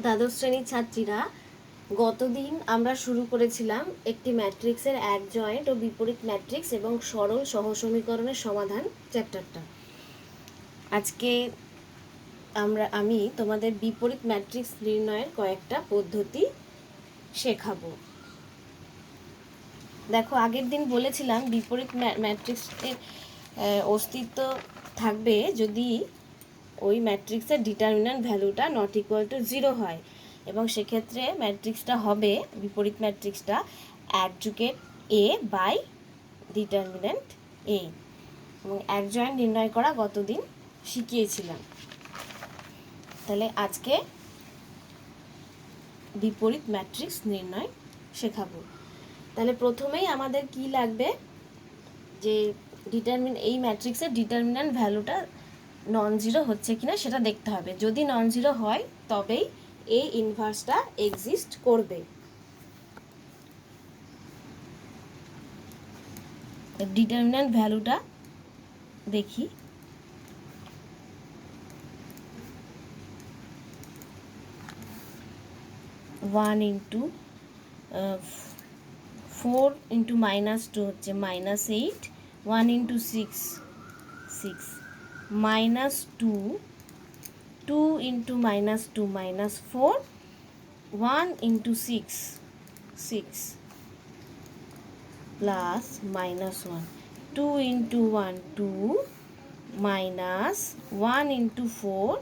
দ্বাদশ শ্রেণীর ছাত্রীরা, গতদিন আমরা শুরু করেছিলাম একটি ম্যাট্রিক্সের অ্যাডজয়েন্ট ও বিপরীত ম্যাট্রিক্স এবং সরল সহসমীকরণের সমাধান চ্যাপ্টারটা। আজকে আমি তোমাদের বিপরীত ম্যাট্রিক্স নির্ণয়ের কয়েকটা পদ্ধতি শেখাবো। দেখো, আগের দিন বলেছিলাম বিপরীত ম্যাট্রিক্সের অস্তিত্ব থাকবে যদি ওই ম্যাট্রিক্সের ডিটারমিন্যান্ট ভ্যালুটা নট ইকুয়াল টু 0 হয়, এবং সেক্ষেত্রে ম্যাট্রিক্সটা হবে, বিপরীত ম্যাট্রিক্সটা অ্যাডজুকেট এ বাই ডিটারমিন্যান্ট এ, এবং অ্যাডজয়েন্ট নির্ণয় করা গতদিন শিখিয়েছিলাম। তাহলে আজকে বিপরীত ম্যাট্রিক্স নির্ণয় শেখাবো। তাহলে প্রথমেই আমাদের কি লাগবে, যে এই ম্যাট্রিক্সের ডিটারমিন্যান্ট ভ্যালুটা নন জিরো হচ্ছে কিনা সেটা দেখতে হবে। যদি নন জিরো হয় তবেই এই ইনভার্সটা এক্সিস্ট করবে। ডিটারমিন্যান্ট ভ্যালুটা দেখি। ওয়ান ইন্টু 4 ইন্টু -2 হচ্ছে -8, 1 into 6 6, -2, 2 into -2 -4, 1 into 6 6, plus -1, 2 into 1 2, minus 1 into 4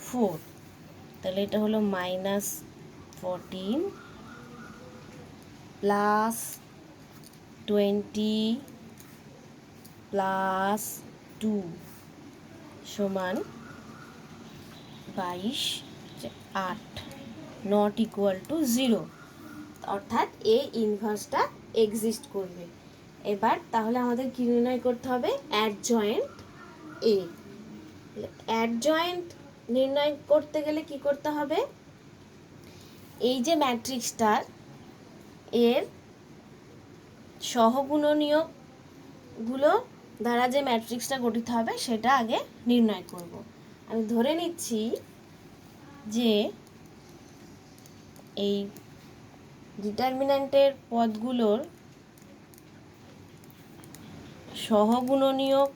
4, তাহলে এটা হলো -14 প্লাস 20 প্লাস 2 সমান 22, 8, নট ইকুয়াল টু 0, অর্থাৎ এই ইনভার্সটা এক্সিস্ট করবে। এবার তাহলে আমাদের কি নির্ণয় করতে হবে, অ্যাডজয়েন্ট এ। অ্যাডজয়েন্ট নির্ণয় করতে গেলে কি করতে হবে, এই যে ম্যাট্রিক্সটার এর সহগুণনীয়কগুলো দ্বারা যে ম্যাট্রিক্সটা গঠিত হবে সেটা আগে নির্ণয় করব। আমি ধরে নিচ্ছি যে এই ডিটারমিন্যান্টের পদগুলোর সহগুণনীয়ক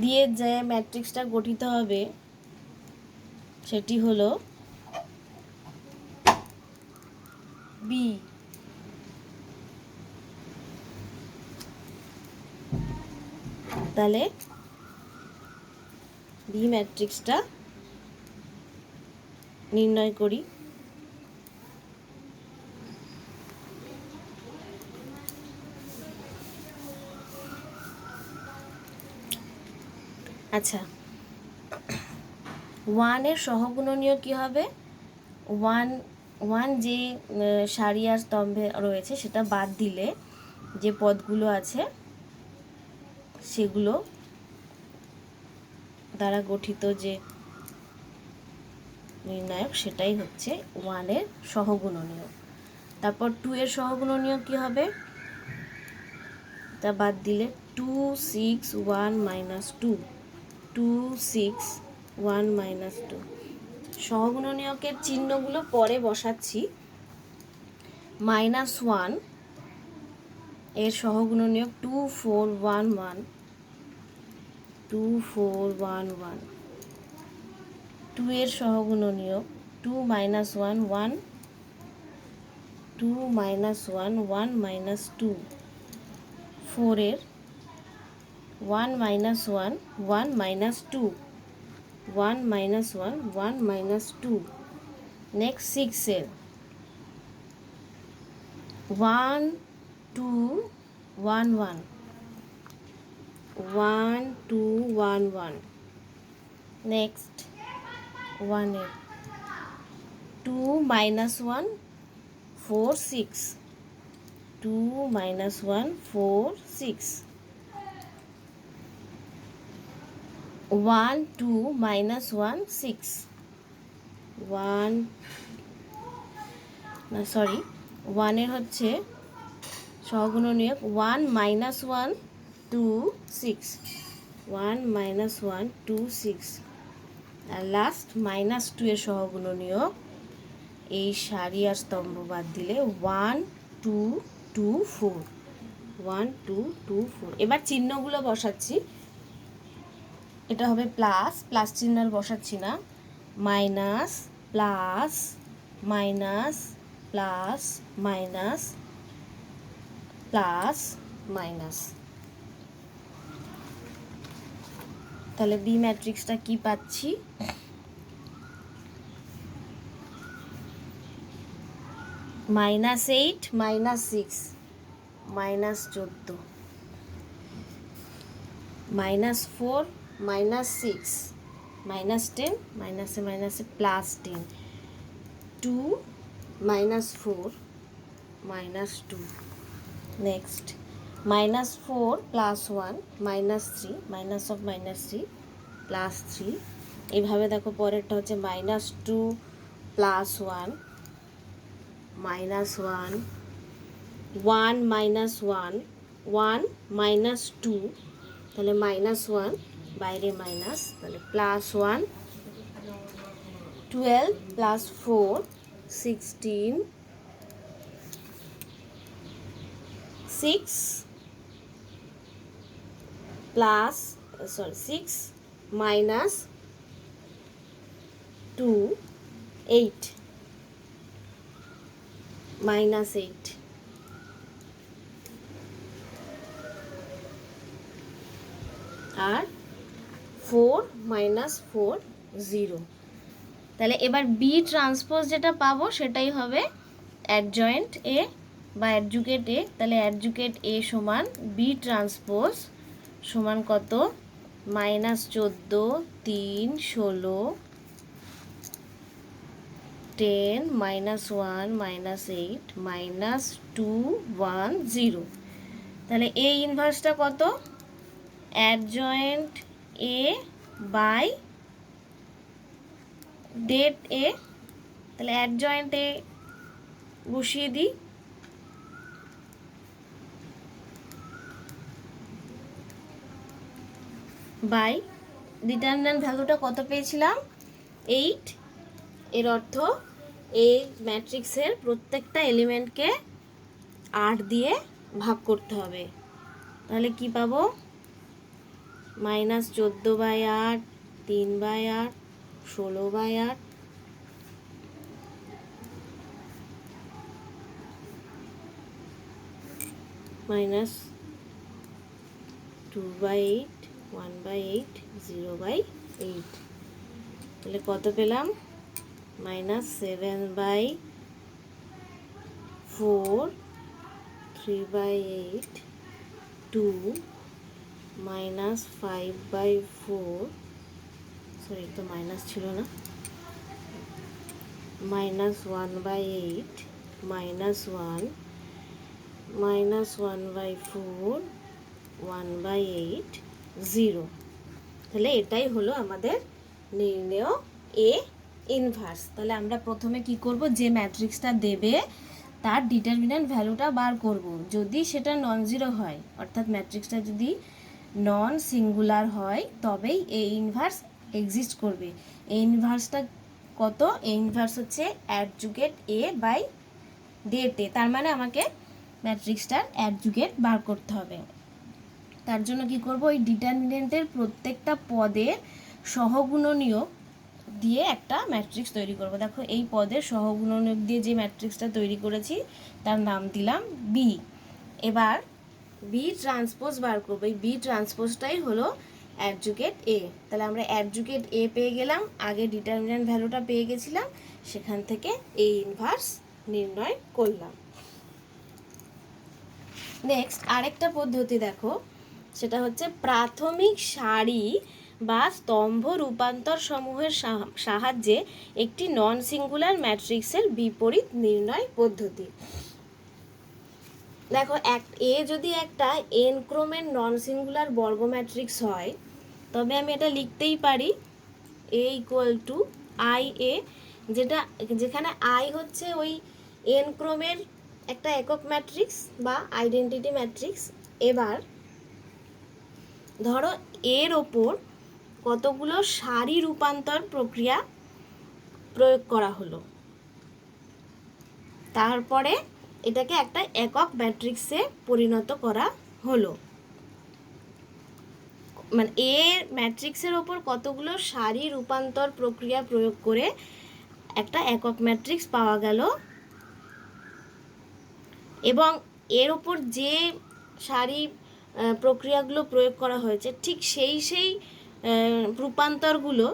দিয়ে যে ম্যাট্রিক্সটা গঠিত হবে সেটি হলো বি। তাহলে বি ম্যাট্রিক্সটা নির্ণয় করি। আচ্ছা, 1 এর সহগুণনীয় কি হবে, 1 যে সারি আর স্তম্ভে রয়েছে সেটা বাদ দিলে যে পদগুলো আছে সেগুলো দ্বারা গঠিত যে নির্ণায়ক সেটাই হচ্ছে 1 এর সহগুণনীয়। তারপর 2 এর সহগুণনীয় কি হবে, তা বাদ দিলে 2 6 1 -2, 2 6 1 -2। সহগুণনীয়কের চিহ্নগুলো পরে বসাচ্ছি। -1 এর সহগুণনীয়ক 2 4 1 1, 2 4 1 1। 2 এর সহগুণনীয়ক 2 -1 1, 2 -1 1 -2। 4 এর 1 -1 1 -2, 1 -1 1 -2। নেক্সট 6 এর 1 2 1 1, 1 2 1 1। নেক্সট 1 এর 2 -1 4 6, 2 -1 4 6। 1 2 -1 6, 1 না সরি 1 এর হচ্ছে সহগুণনীয়ক 1 -1 2 6, 1 -1 2 6। আর লাস্ট -2 এর সহগুণনীয় এই সারি আর স্তম্ভ বাদ দিলে 1 2 2 4 1 2 2 4। এবার চিহ্নগুলো বসাচ্ছি। এটা হবে প্লাস, প্লাস চিহ্ন আর বসাচ্ছি না, minus plus minus plus minus plus minus. তাহলে বি ম্যাট্রিক্সটা কি পাচ্ছি? -8 -6 -14 -4 -6 -10 মাইনাসে মাইনাসে +10 2 -4 -2 নেক্সট -4 +1 -3 -3 +3। এইভাবে দেখো পরেরটা হচ্ছে -2 +1 -1 1 -1 1 -2, তাহলে -1 বাইরে মাইনাস, তাহলে +1 12 +4 16 6 -2 8 -8 আর 4 -4 0। তাহলে এবার বি ট্রান্সপোজ যেটা পাবো সেটাই হবে অ্যাডজয়েন্ট এ বা অ্যাডজুকেট এ। তাহলে অ্যাডজুকেট এ সমান বি ট্রান্সপোজ সমান কত? -14 3 16 10 -1 -8 -2 1 0। তাহলে এ ইনভার্সটা কত? অ্যাডজয়েন্ট এ বাই ডেট এ। তাহলে অ্যাডজয়েন্ট এ বসিয়ে দিই, বাই ডিটারমিন্যান্ট ভ্যালুটা কত পেয়েছিলাম? 8। এর অর্থ এই ম্যাট্রিক্সের প্রত্যেকটা এলিমেন্টকে 8 দিয়ে ভাগ করতে হবে। তাহলে কি পাবো? -14/8 3/8 16/8 -2/8 1/8 0/8। তাহলে কত পেলাম? -7/4 3/8 2 -5/4, সরি তো মাইনাস ছিল না, -1/8 -1 -1/4 1/8 0। তাহলে এটাই হলো আমাদের নির্ণেয় এ ইনভার্স। তাহলে আমরা প্রথমে কি করব? যে ম্যাট্রিক্সটা দেবে তার ডিটারমিন্যান্ট ভ্যালুটা বার করব। যদি সেটা নন জিরো হয়, অর্থাৎ ম্যাট্রিক্সটা যদি নন সিঙ্গুলার হয়, তবেই এ ইনভার্স এক্সিস্ট করবে। এ ইনভার্সটা কত? এ ইনভার্স হচ্ছে অ্যাডজুকেট এ বাই ডেট এ। তার মানে আমাকে ম্যাট্রিক্সটার অ্যাডজুকেট বার করতে হবে। তার জন্য কি করব? ওই ডিটারমিনেন্টের প্রত্যেকটা পদের সহগুণনীয় দিয়ে একটা ম্যাট্রিক্স তৈরি করব। দেখো এই পদের সহগুণনীয় দিয়ে যে ম্যাট্রিক্সটা তৈরি করেছি তার নাম দিলাম বি। এবার বি ট্রান্সপোজ বার করবো। এই বি ট্রান্সপোজটাই হলো অ্যাডজুকেট এ। তাহলে আমরা অ্যাডজুকেট এ পেয়ে গেলাম, আগে ডিটারমিন্যান্ট ভ্যালুটা পেয়ে গেছিলাম, সেখান থেকে এ ইনভার্স নির্ণয় করলাম। নেক্সট আরেকটা পদ্ধতি দেখো, সেটা হচ্ছে প্রাথমিক সারি বা স্তম্ভ রূপান্তর সমূহের সাহায্যে একটি নন সিঙ্গুলার ম্যাট্রিক্সের বিপরীত নির্ণয় পদ্ধতি। দেখো এ যদি একটা এন ক্রমের নন সিঙ্গুলার বর্গ ম্যাট্রিক্স হয়, তবে আমি এটা লিখতেই পারি এ ইকুয়াল টু আই এ, যেখানে আই হচ্ছে ওই এন ক্রমের একটা একক ম্যাট্রিক্স বা আইডেন্টিটি ম্যাট্রিক্স। এবার ধরো এর ওপর কতগুলো সারি রূপান্তর প্রক্রিয়া প্রয়োগ করা হলো। তারপরে এটাকে একটা একক ম্যাট্রিক্সে পরিণত করা হলো। মানে এ ম্যাট্রিক্সের ওপর কতগুলো সারি রূপান্তর প্রক্রিয়া প্রয়োগ করে একটা একক ম্যাট্রিক্স পাওয়া গেল, এবং এর ওপর যে সারি প্রক্রিয়াগুলো প্রয়োগ করা হয়েছে ঠিক সেই রূপান্তরগুলো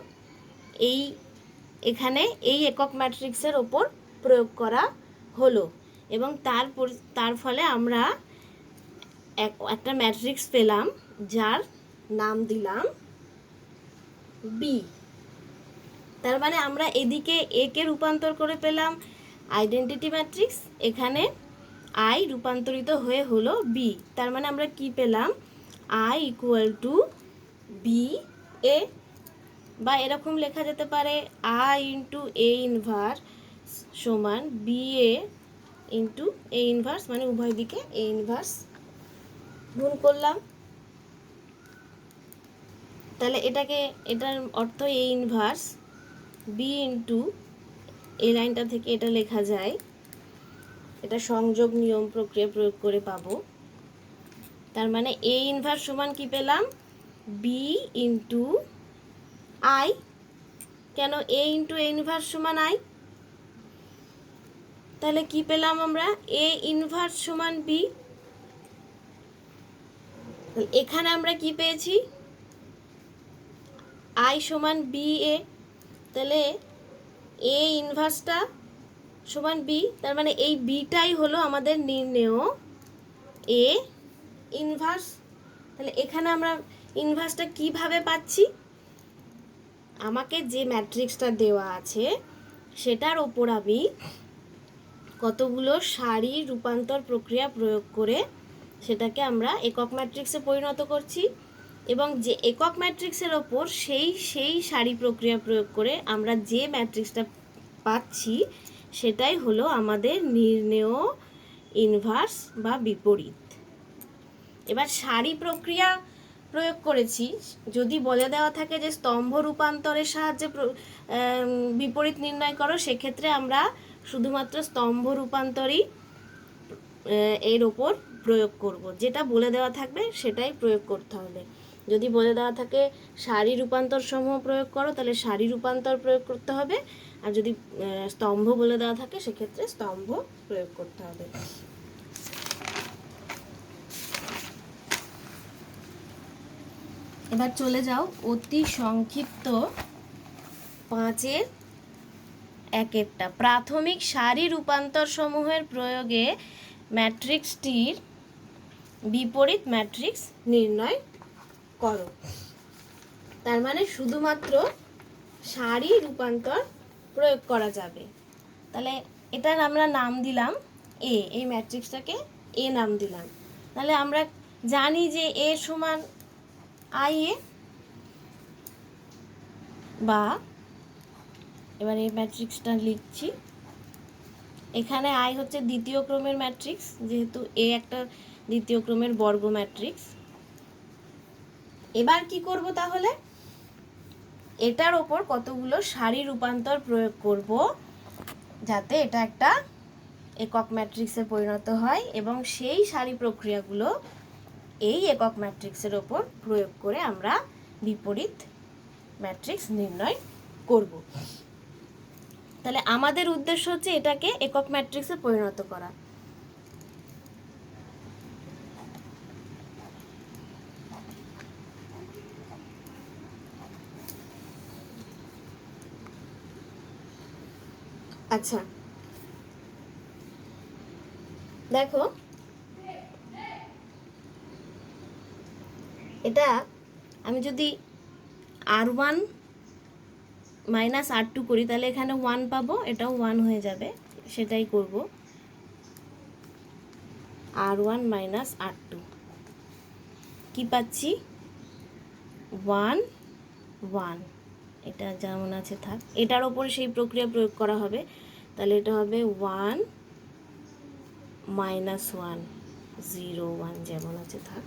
এখানে এই একক ম্যাট্রিক্সের ওপর প্রয়োগ করা হলো, এবং তার ফলে আমরা একটা ম্যাট্রিক্স পেলাম যার নাম দিলাম বি। তার মানে আমরা এদিকে এ কে রূপান্তর করে পেলাম আইডেন্টিটি ম্যাট্রিক্স, এখানে আই রূপান্তরিত হয়ে হলো বি। তার মানে আমরা কি পেলাম, I equal to B A, বা এরকম লেখা যেতে পারে আই ইন্টু এ ইনভার্স সমান B A into A inverse, মানে উভয় দিকে এ ইনভার্স গুণ করলাম। তাহলে এটার অর্থ এ ইনভার্স বি ইন্টু এই লাইনটা থেকে এটা লেখা যায়, এটা সংযোগ নিয়ম প্রক্রিয়া প্রয়োগ করে পাবো। তার মানে এ ইনভার্স সমান কি পেলাম, বি ইন্টু আই। কেন এ ইন্টু এ ইনভার্স সমান আই? তাহলে কি পেলাম আমরা, এ ইনভার্স সমান বি। এখানে আমরা কি পেয়েছি, আই সমান বি এ, তাহলে এ ইনভার্সটা সমান বি। তার মানে এই বিটাই হলো আমাদের নির্ণেয় এ ইনভার্স। তাহলে এখানে আমরা ইনভার্সটা কিভাবে পাচ্ছি, আমাকে যে ম্যাট্রিক্সটা দেওয়া আছে সেটার ওপর আমি কতগুলো সারি রূপান্তর প্রক্রিয়া প্রয়োগ করে সেটাকে আমরা একক ম্যাট্রিক্সে পরিণত করছি, এবং যে একক ম্যাট্রিক্সের ওপর সেই সারি প্রক্রিয়া প্রয়োগ করে আমরা যে ম্যাট্রিক্সটা পাচ্ছি সেটাই হলো আমাদের নির্ণেয় ইনভার্স বা বিপরীত। এবার সারি প্রক্রিয়া প্রয়োগ করেছি, যদি বলে দেওয়া থাকে যে স্তম্ভ রূপান্তরের সাহায্যে বিপরীত নির্ণয় করো, সেক্ষেত্রে আমরা শুধুমাত্র স্তম্ভ রূপান্তরই এর ওপর প্রয়োগ করব, যেটা বলে দেওয়া থাকবে সেটাই প্রয়োগ করতে হবে। যদি বলে দেওয়া থাকে সারি রূপান্তর সমূহ প্রয়োগ করো, তাহলে সারি রূপান্তর প্রয়োগ করতে হবে, আর যদি স্তম্ভ বলে দেওয়া থাকে সেক্ষেত্রে স্তম্ভ প্রয়োগ করতে হবে। এবার চলে যাও অতি সংক্ষিপ্ত 5-এর 1-একটা। প্রাথমিক সারি রূপান্তর সমূহের প্রয়োগে ম্যাট্রিক্সটির বিপরীত ম্যাট্রিক্স নির্ণয় করো। তার মানে শুধুমাত্র সারি রূপান্তর প্রয়োগ করা যাবে। তাহলে এটার আমরা নাম দিলাম এ, এই ম্যাট্রিক্সটাকে এ নাম দিলাম। তাহলে আমরা জানি যে এ সমান আই এ, বা এবার এই ম্যাট্রিক্সটা লিখছি, এখানে আই হচ্ছে দ্বিতীয় ক্রমের ম্যাট্রিক্স, যেহেতু এ একটা দ্বিতীয় ক্রমের বর্গ ম্যাট্রিক্স। এবার কি করব, তাহলে এটার ওপর কতগুলো সারি রূপান্তর প্রয়োগ করব যাতে এটা একটা একক ম্যাট্রিক্সে পরিণত হয়, এবং সেই সারি প্রক্রিয়াগুলো এই একক ম্যাট্রিক্সের ওপর প্রয়োগ করে আমরা বিপরীত ম্যাট্রিক্স নির্ণয় করব। তাহলে আমাদের উদ্দেশ্য হচ্ছে এটাকে একক ম্যাট্রিক্সে পরিণত করা। আচ্ছা, দেখো এটা আমি যদি R1 মাইনাস R2 করি, তাহলে এখানে 1 পাবো, এটাও 1 হয়ে যাবে, সেটাই করব। R1 মাইনাস R2 কি পাচ্ছি, 1 1, এটা যেমন আছে থাক, এটার ওপরে সেই প্রক্রিয়া প্রয়োগ করা হবে, তাহলে এটা হবে 1 মাইনাস 1 0 1, যেমন আছে থাক।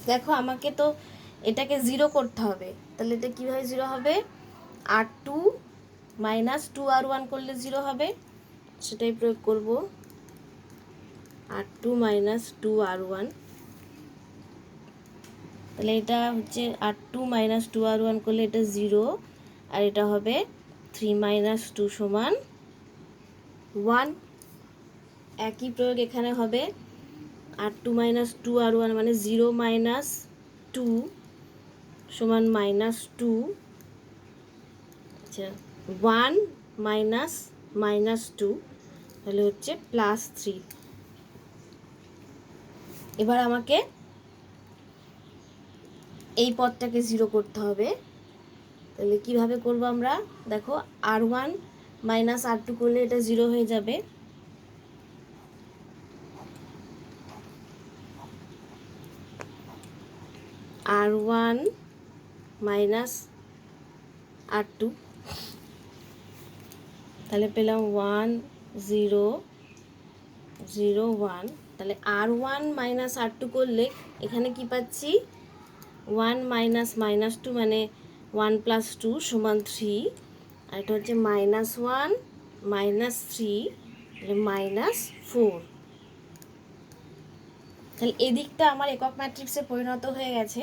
দেখো আমাকে তো এটাকে 0 করতে হবে, তাহলে এটা কীভাবে 0 হবে? R2 মাইনাস 2R1 করলে 0 হবে, সেটাই প্রয়োগ করব। R2 মাইনাস 2R1, তাহলে এটা হচ্ছে R2 মাইনাস 2R1 করলে এটা 0, আর এটা হবে 3 মাইনাস 2 সমান 1। একই প্রয়োগ এখানে হবে, R2 মাইনাস 2R1 মানে 0 মাইনাস 2 সমান -2, আচ্ছা 1 মাইনাস -2 তাহলে হচ্ছে +3। এবার আমাকে এই পদটাকে 0 করতে হবে, তাহলে কিভাবে করব আমরা? দেখো R1 মাইনাস R2 করলে এটা 0 হয়ে যাবে, R1 মাইনাস R2, তাহলে পেলাম 1 0 0 1। তাহলে R1 মাইনাস R2 করলে এখানে কি পাচ্ছি? 1 মাইনাস -2 মানে 1 প্লাস 2 সমান 3, আর এটা হচ্ছে -1 -3 -4। তাহলে এদিকটা আমার একক ম্যাট্রিক্সে পরিণত হয়ে গেছে।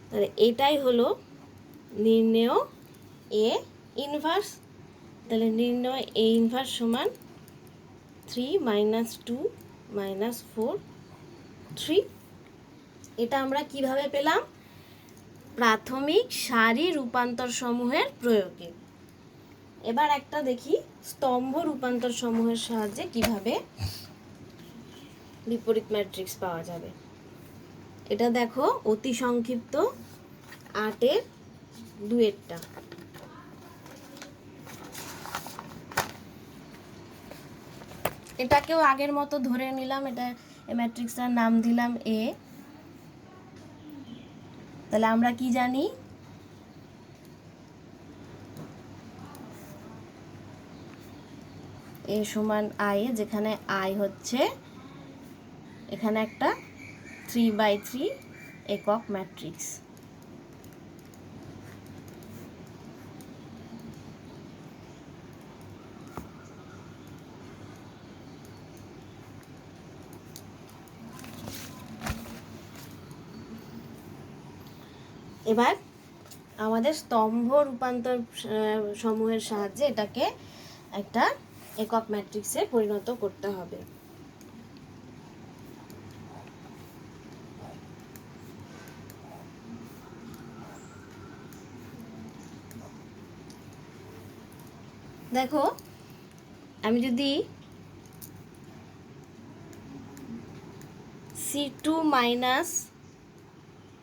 তাহলে এটাই হলো নির্ণেয় এ ইনভার্স। তাহলে নির্ণয় এ ইনভার্স সমান 3 -2 -4 3। এটা আমরা কিভাবে পেলাম? প্রাথমিক সারি রূপান্তর সমূহের প্রয়োগে। এবার একটা দেখি স্তম্ভ রূপান্তর সমূহের সাহায্যে কিভাবে বিপরীত ম্যাট্রিক্স পাওয়া যাবে। এটা দেখো অতি সংক্ষিপ্ত 8-এর 2-এরটা। এটাকেও আগের মতো ধরে নিলাম, এটা ম্যাট্রিক্সটার নাম দিলাম এ। তাহলে আমরা কি জানি? এ সমান আই, যেখানে আই হচ্ছে এখানে একটা 3/3 একক ম্যাট্রিক্স। এবার আমাদের স্তম্ভ রূপান্তর সমূহের সাহায্যে এটাকে একটা একক ম্যাট্রিক্সে পরিণত করতে হবে। দেখো আমি যদি C2 মাইনাস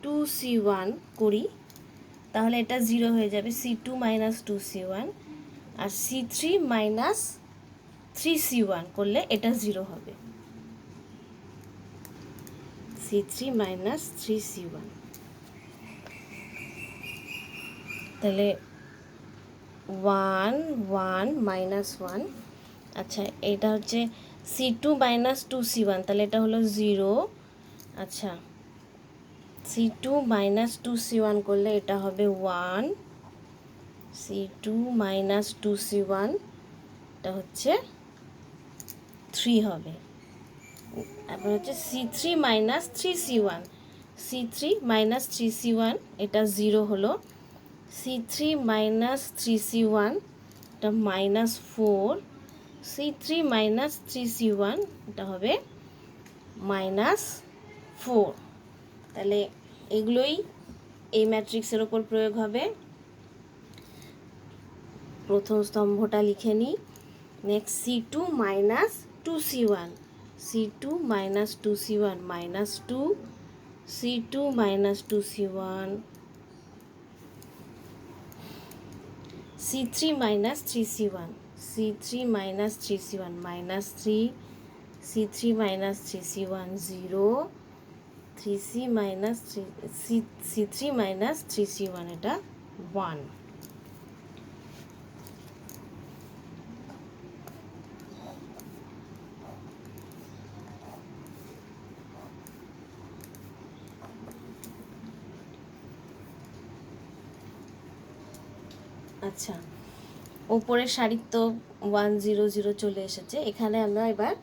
2C1 করি তাহলে এটা 0 হয়ে যাবে, C2 মাইনাস 2C1। আর C3 মাইনাস 3C1 করলে এটা 0 হবে, C3 মাইনাস 3C1। তাহলে 1 1 -1, আচ্ছা এটা হচ্ছে C2 মাইনাস 2C1, তাহলে এটা হলো 0। আচ্ছা C2 মাইনাস 2C1 করলে এটা হবে 1, C2 মাইনাস 2C1 এটা হচ্ছে 3 হবে। তারপর হচ্ছে C3 minus 3C1, C3 minus 3C1 এটা 0 হলো, C3 মাইনাস 3C1 এটা -4, C3 মাইনাস 3C1 এটা হবে -4। তাহলে এগুলোই এই ম্যাট্রিক্সের ওপর প্রয়োগ হবে। প্রথম স্তম্ভটা লিখে নিই। Next C2 minus 2C1, C2 minus 2C1 -2, C2 minus 2C1, C3 minus 3C1, C3 minus 3C1 -3, C3 minus 3C1 0, C3 minus 3C1 এটা 1। আচ্ছা, ওপরের শাড়ির তো 1 0 0 চলে এসেছে। এখানে আমরা এবার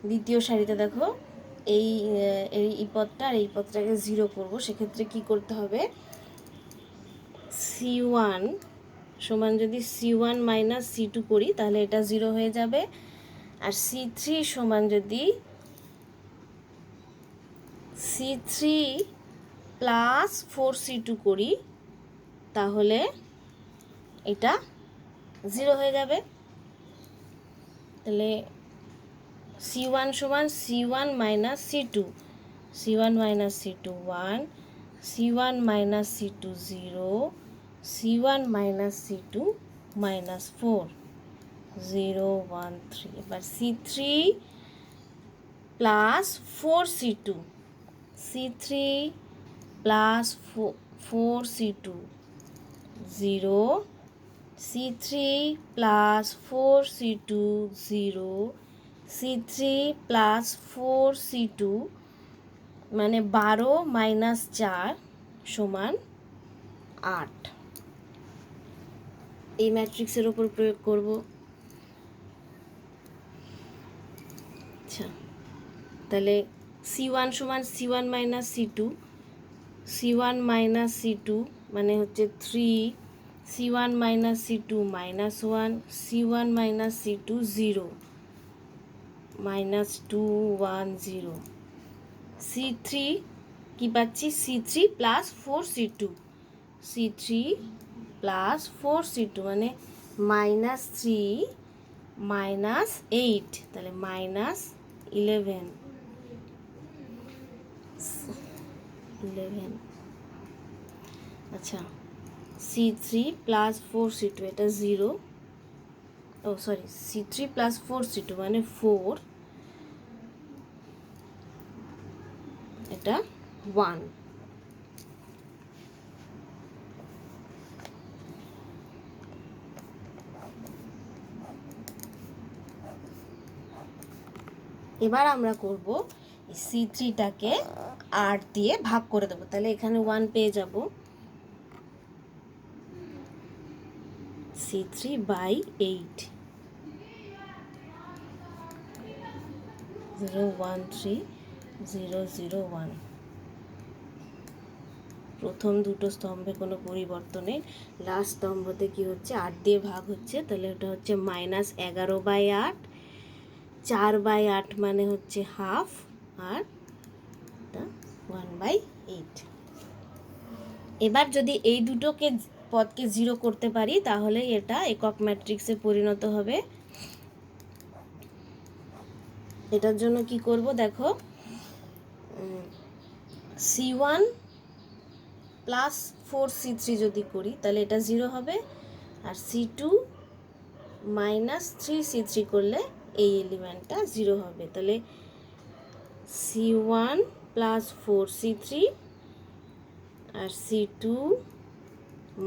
দ্বিতীয় শাড়িতে দেখো এই পদটা আর এই পদটাকে 0 করব। সেক্ষেত্রে কি করতে হবে, C1 সমান যদি C1 মাইনাস C2 করি তাহলে এটা 0 হয়ে যাবে। আর C3 সমান যদি C3 প্লাস 4C2 করি তাহলে এটা 0 হয়ে যাবে। তাহলে C1 সমান C1 minus C2, C1 minus C2 1, C1 minus C2 0, C1 minus C2 minus 4, 0 1 3। এবার C3 plus 4C2, C3 plus 4C2 0, C3 plus 4C2 0, C3 plus 4C2 মানে 12 মাইনাস 4 সমান 8। এই ম্যাট্রিক্সের ওপর প্রয়োগ করব। আচ্ছা, তাহলে C1 সমান C1 minus C2, C1 minus C2 মানে হচ্ছে 3, C1 minus C2 minus 1, C1 minus C2 0, minus 2 1 0। C3 কি পাচ্ছি, C3 plus 4C2, C3 plus 4C2 মানে মাইনাস 3 মাইনাস 8, তাহলে মাইনাস 11। আচ্ছা, C3 প্লাস 4C2 এটা 0, ও সরি C3 প্লাস 4C2 মানে 4, এটা 1। এবার আমরা করব C3টাকে 8 দিয়ে ভাগ করে দেবো। তাহলে এখানে 1 পেয়ে যাব, C3 বাই 8, 0 1 3 0 0 1। প্রথম দুটো স্তম্ভে কোনো পরিবর্তন নেই, লাস্ট স্তম্ভতে কি হচ্ছে 8 দিয়ে ভাগ হচ্ছে। তাহলে এটা হচ্ছে মাইনাস 11 বাই 8, 4 বাই 8 মানে হচ্ছে হাফ, আর এটা 1 বাই 8। এবার যদি এই দুটোকে পদকে 0 করতে পারি তাহলে এটা একক ম্যাট্রিক্সে পরিণত হবে। এটার জন্য কি করব দেখো, C1 প্লাস 4C3 যদি করি তাহলে এটা 0 হবে, আর C2 মাইনাস 3C3 করলে এই এলিমেন্টটা 0 হবে। তাহলে C1 প্লাস 4C3 আর C2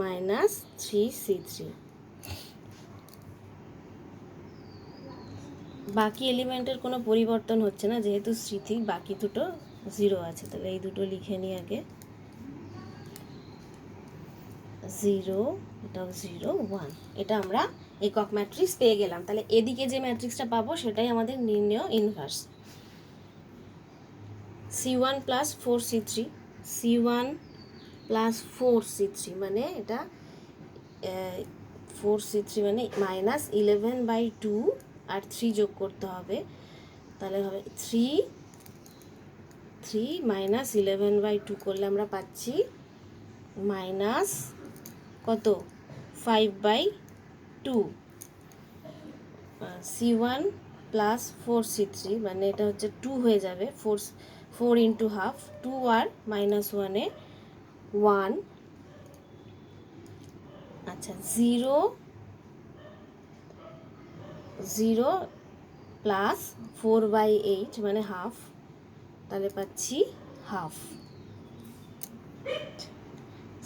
মাইনাস 3C3। বাকি এলিমেন্টের কোনো পরিবর্তন হচ্ছে না, যেহেতু স্মৃতি বাকি দুটো 0 আছে। তাহলে এই দুটো লিখে নিই আগে, 0 এটাও 0 1। এটা আমরা একক ম্যাট্রিক্স পেয়ে গেলাম। তাহলে এদিকে যে ম্যাট্রিক্সটা পাবো সেটাই আমাদের নির্ণেয় inverse. C1 plus 4C3, C1 plus 4C3 মানে এটা 4C3 মানে মাইনাস 11 বাই 2 আর 3 যোগ করতে হবে। তাহলে হবে 3 মাইনাস 11 বাই 2 করলে আমরা পাচ্ছি মাইনাস কত 5 বাই 2। C1 প্লাস 4C3 মানে এটা হচ্ছে 2 হয়ে যাবে, 4 ইন্টু হাফ, 2 আর মাইনাস 1-এ 1। আচ্ছা, 0 0 প্লাস 4 বাই 8 মানে হাফ, তাহলে পাচ্ছি হাফ।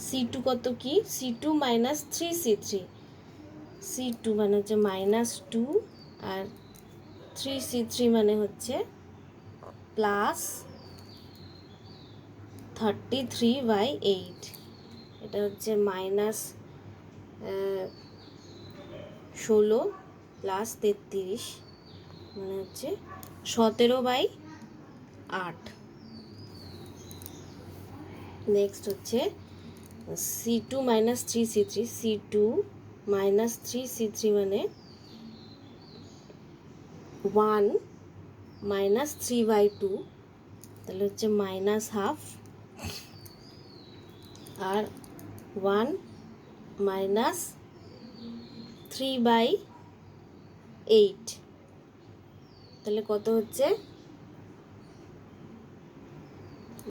C2 কত কি, C2 মাইনাস 3C3, C2 মানে হচ্ছে মাইনাস 2 আর 3C3 মানে হচ্ছে প্লাস 33 বাই 8। এটা হচ্ছে মাইনাস 16 প্লাস 33 মানে হচ্ছে 17/8। নেক্সট হচ্ছে C2 minus 3C3, C2 minus 3C3 মানে 1 মাইনাস 3/2, তাহলে হচ্ছে -1/2, আর 1 মাইনাস 3/8, তাহলে কত হচ্ছে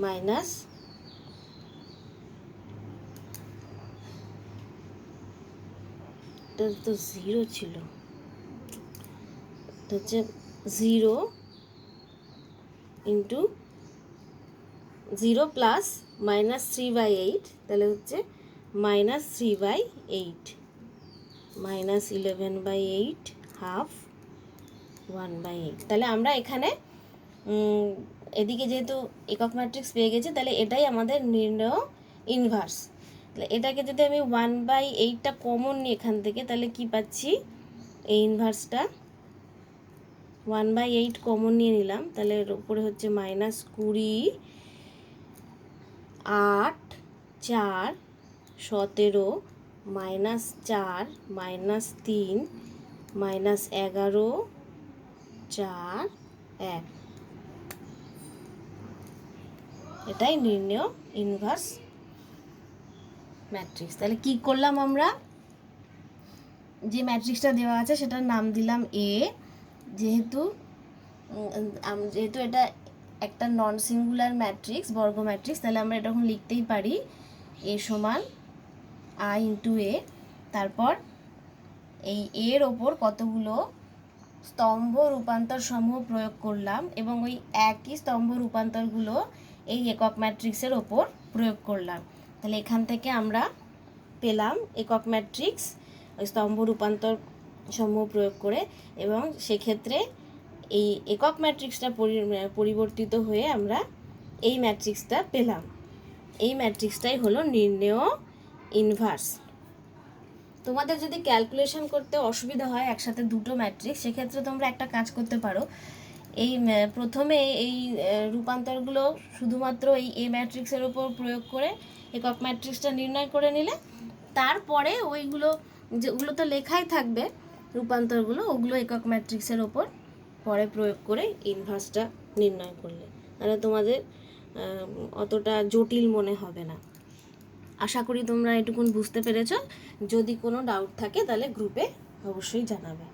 মাইনাস এটা তো 0 ছিল, এটা হচ্ছে 0 ইন্টু 0 প্লাস -3/8, তাহলে হচ্ছে -3/8, -11/8, হাফ, 1/8। তাহলে আমরা এখানে এদিকে যেহেতু একক ম্যাট্রিক্স পেয়ে গেছি, তাহলে এটাই আমাদের নির্ণয় ইনভার্স। তাহলে এটাকে যদি আমি 1/8টা কমন নিই এখান থেকে, তাহলে কি পাচ্ছি, এই ইনভার্সটা 1/8 কমন নিয়ে নিলাম, তাহলে এর উপরে হচ্ছে -20, 8, 4, 17, -4, -3, -11, 4, 1। এটাই নির্ণয় ইনভার্স ম্যাট্রিক্স। তাহলে কি করলাম, আমরা যে ম্যাট্রিক্সটা দেওয়া আছে সেটার নাম দিলাম এ, যেহেতু এটা একটা নন সিঙ্গুলার ম্যাট্রিক্স, বর্গ ম্যাট্রিক্স, তাহলে আমরা এটা এখন লিখতেই পারি এ সমান আই ইন্টু এ। তারপর এই এর ওপর কতগুলো স্তম্ভ রূপান্তর সমূহ প্রয়োগ করলাম, এবং ওই একই স্তম্ভ রূপান্তরগুলো এই একক ম্যাট্রিক্সের ওপর প্রয়োগ করলাম। তাহলে এখান থেকে আমরা পেলাম একক ম্যাট্রিক্স ওই স্তম্ভ রূপান্তর সমূহ প্রয়োগ করে, এবং সেক্ষেত্রে এই একক ম্যাট্রিক্সটা পরিবর্তিত হয়ে আমরা এই ম্যাট্রিক্সটা পেলাম। এই ম্যাট্রিক্সটাই হলো নির্ণেয় ইনভার্স। তোমাদের যদি ক্যালকুলেশন করতে অসুবিধা হয় একসাথে দুটো ম্যাট্রিক্স, সেক্ষেত্রে তোমরা একটা কাজ করতে পারো, এই প্রথমে এই রূপান্তরগুলো শুধুমাত্র এই এ ম্যাট্রিক্সের ওপর প্রয়োগ করে একক ম্যাট্রিক্সটা নির্ণয় করে নিলে, তারপরে ওইগুলো যেগুলো তো লেখাই থাকবে রূপান্তরগুলো, ওগুলো একক ম্যাট্রিক্সের ওপর পরে প্রয়োগ করে ইনভার্সটা নির্ণয় করলে, তাহলে তোমাদের অতটা জটিল মনে হবে না। আশা করি তোমরা এটুকুন বুঝতে পেরেছো। যদি কোনো ডাউট থাকে তাহলে গ্রুপে অবশ্যই জানাবে।